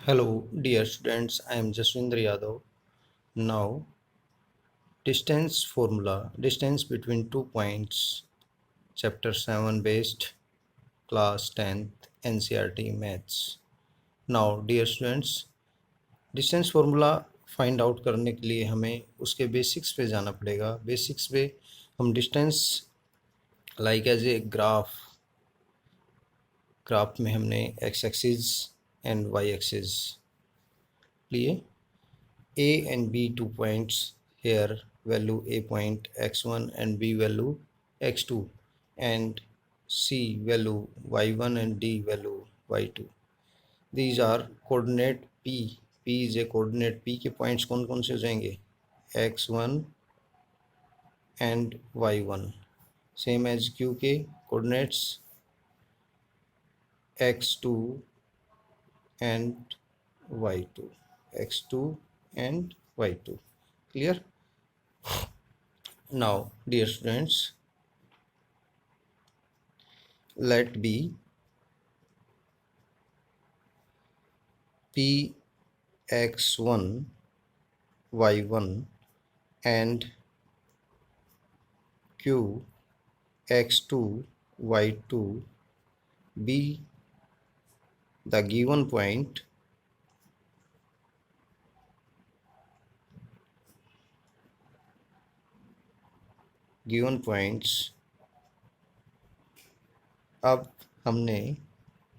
Hello, dear students. I am Jaswindra Yadav. Now, distance formula, distance between 2 points, chapter 7 based, class 10th, NCERT Maths. Now, dear students, distance formula find out करने के लिए हमें उसके basics पे जाना पड़ेगा। Basics पे हम distance like as a graph में हमने X axis and Y axis लिए। A and B 2 points here, value A point x1 and B value x2, and C value y1 and D value y2. These are coordinate P. P is a coordinate. P के points कौन कौन से हो जाएंगे? x1 and y1. Same as Q के coordinates x2 and y2. x2 and y2. Clear? Now, dear students, let be P x1 y1 and Q x2 y2 be the given point given points। अब हमने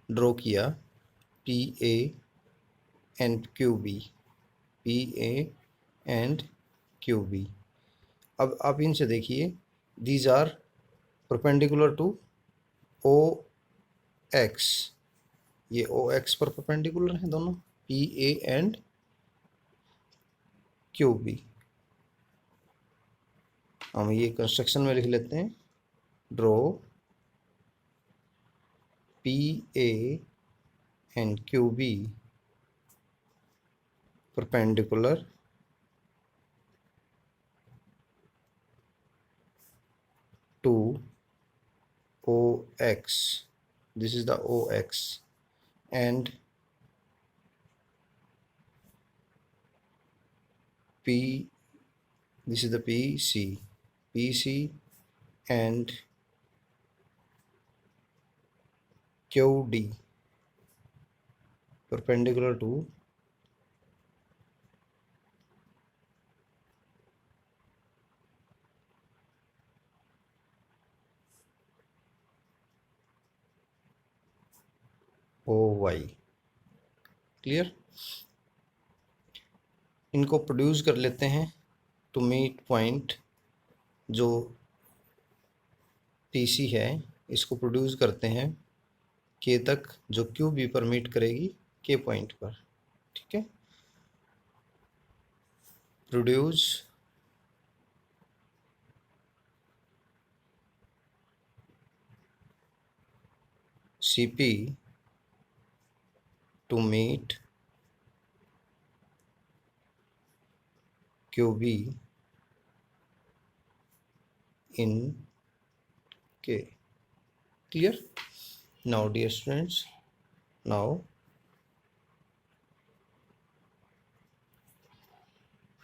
draw किया P A and Q B, P A and Q B. अब आप इनसे देखिए, these are perpendicular to O X. ये O X पर perpendicular हैं दोनों, P A and Q B. हम ये कंस्ट्रक्शन में लिख लेते हैं, draw P A and Q B perpendicular to OX. This is the OX, and P, this is the PC, PC and QD perpendicular to OY। Clear? इनको produce कर लेते हैं टू मीट पॉइंट। जो PC है इसको produce करते हैं K तक, जो QB पर मीट करेगी K पॉइंट पर। ठीक है, produce CP to meet QB in K। Clear? Now, dear students, now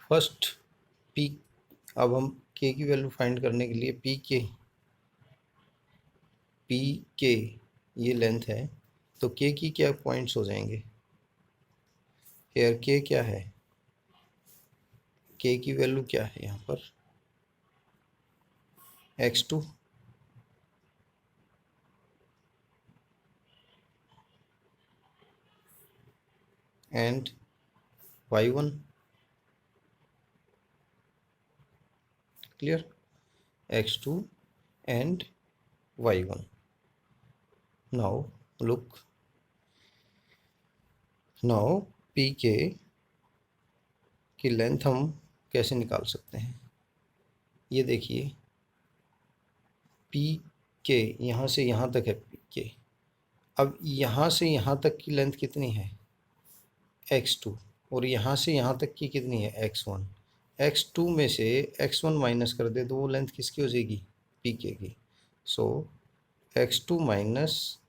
first P, अब हम K की वैल्यू फाइंड करने के लिए P K ये लेंथ है, तो K की क्या पॉइंट्स हो जाएंगे? हेयर K क्या है? K की वैल्यू क्या है यहाँ पर? x2 and y1। Clear? x2 and y1। Now look, now PK की लेंथ हम कैसे निकाल सकते हैं? ये देखिए, PK यहाँ से यहाँ तक है PK। अब यहाँ से यहाँ तक की लेंथ कितनी है? x2। और यहाँ से यहाँ तक की कितनी है? x1। x2 में से x1 माइनस कर दे तो वो लेंथ किसकी हो जाएगी? PK की। सो x2 माइनस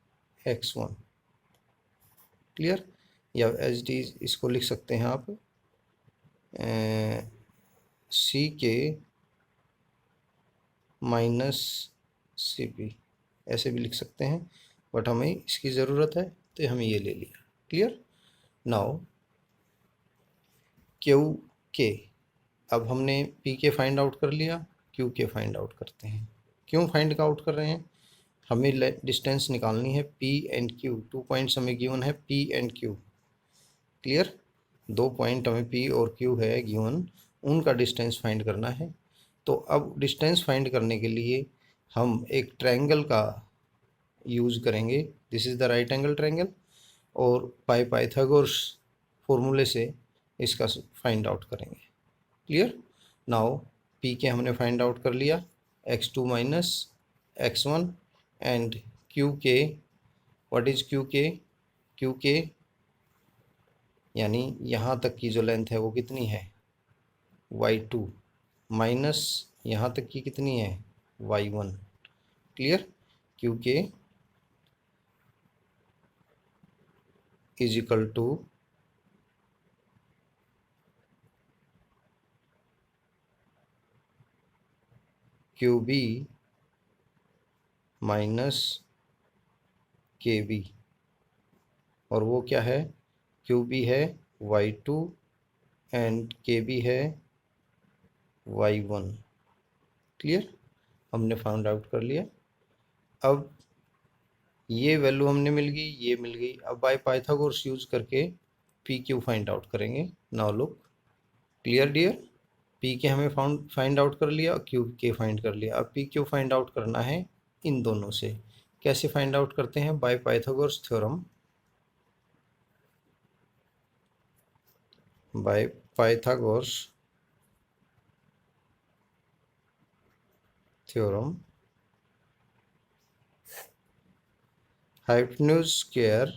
x1। क्लियर? या एच डी इसको लिख सकते हैं आप सी के माइनस सी पी, ऐसे भी लिख सकते हैं, बट हमें इसकी ज़रूरत है तो हमें ये ले लिया। क्लियर। नाउ क्यू के, अब हमने पी के फाइंड आउट कर लिया, क्यू के फाइंड आउट करते हैं। क्यों फाइंड आउट कर रहे हैं? हमें डिस्टेंस निकालनी है पी एंड क्यू। 2 पॉइंट्स हमें गिवन है P and Q. Clear. 2 point हमें पी और क्यू है गिवन, उनका डिस्टेंस फाइंड करना है। तो अब डिस्टेंस फाइंड करने के लिए हम एक ट्रायंगल का यूज़ करेंगे। This is the right angle triangle, और बाय पाइथागोरस फॉर्मूले से इसका फाइंड आउट करेंगे। क्लियर। नाउ पी के हमने फाइंड आउट कर लिया, x2 minus x1, and Q के, व्हाट इज क्यू के? क्यू के यानी यहाँ तक की जो लेंथ है वो कितनी है y2, माइनस यहाँ तक की कितनी है y1। Clear. Q K is equal to Q B minus K B, और वो क्या है? क्यू बी है y2 एंड के बी है y1। क्लियर। हमने फाउंड आउट कर लिया। अब ये वैल्यू हमने मिल गई, ये मिल गई। अब बाय पाइथागोरस यूज करके पी क्यू फाइंड आउट करेंगे। Now look. Clear dear. P K हमें फाइंड आउट कर लिया, क्यू के फाइंड कर लिया। अब पी क्यू फाइंड आउट करना है इन दोनों से। कैसे फाइंड आउट करते हैं? By Pythagoras theorem. By Pythagoras theorem, hypotenuse square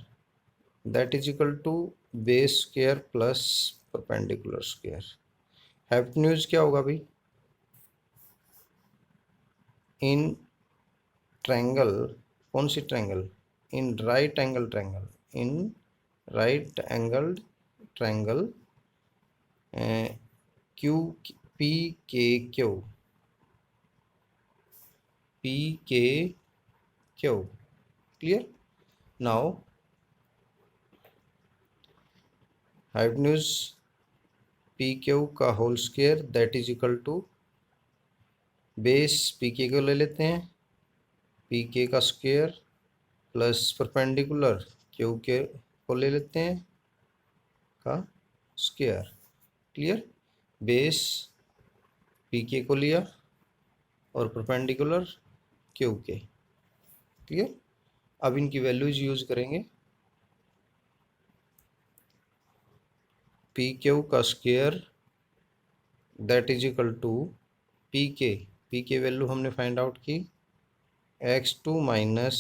that is equal to base square plus perpendicular square. Hypotenuse क्या होगा भाई? इन ट्रायंगल, कौन सी triangle? In right angle triangle, in right angle triangle Q P के Q, P के Q. Clear. Now hypotenuse P Q का whole square that is equal to base P के को ले लेते हैं, पी के का स्क्वायर प्लस परपेंडिकुलर क्यू के को ले लेते हैं का स्क्वायर। क्लियर। बेस पी के को लिया और परपेंडिकुलर क्यू के। क्लियर। अब इनकी वैल्यूज यूज करेंगे। पी क्यू का square that is equal to P K value हमने फाइंड आउट की x2 माइनस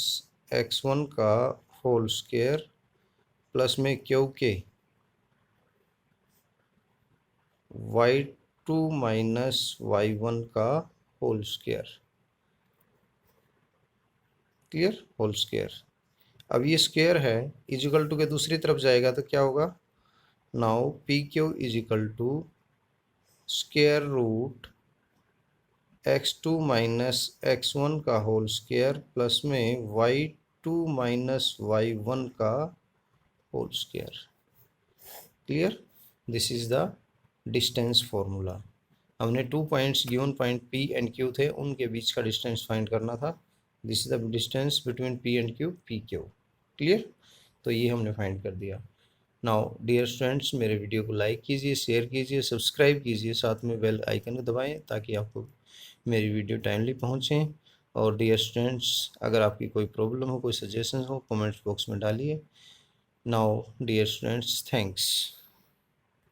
x1 का होल स्क्वायर प्लस में Q K y2 minus y1 का whole square. Clear. Whole square. अब ये स्क्वायर है, इजिकल टू के दूसरी तरफ जाएगा तो क्या होगा? Now P Q is equal to square root x2 minus x1 का होल स्क्वायर प्लस में y2 माइनस y1 का whole square. Clear. This is the distance formula. हमने 2 points given point P and Q थे, उनके बीच का distance find करना था। This is the distance between P and Q, PQ। Clear. तो ये हमने फाइंड कर दिया। नाउ डियर स्टूडेंट्स, मेरे वीडियो को लाइक कीजिए, शेयर कीजिए, सब्सक्राइब कीजिए, साथ में बेल आइकन को दबाएं ताकि आपको मेरी वीडियो टाइमली पहुंचे। और डियर स्टूडेंट्स, अगर आपकी कोई प्रॉब्लम हो, कोई सजेशन हो, कमेंट्स बॉक्स में डालिए। Now dear students, thanks.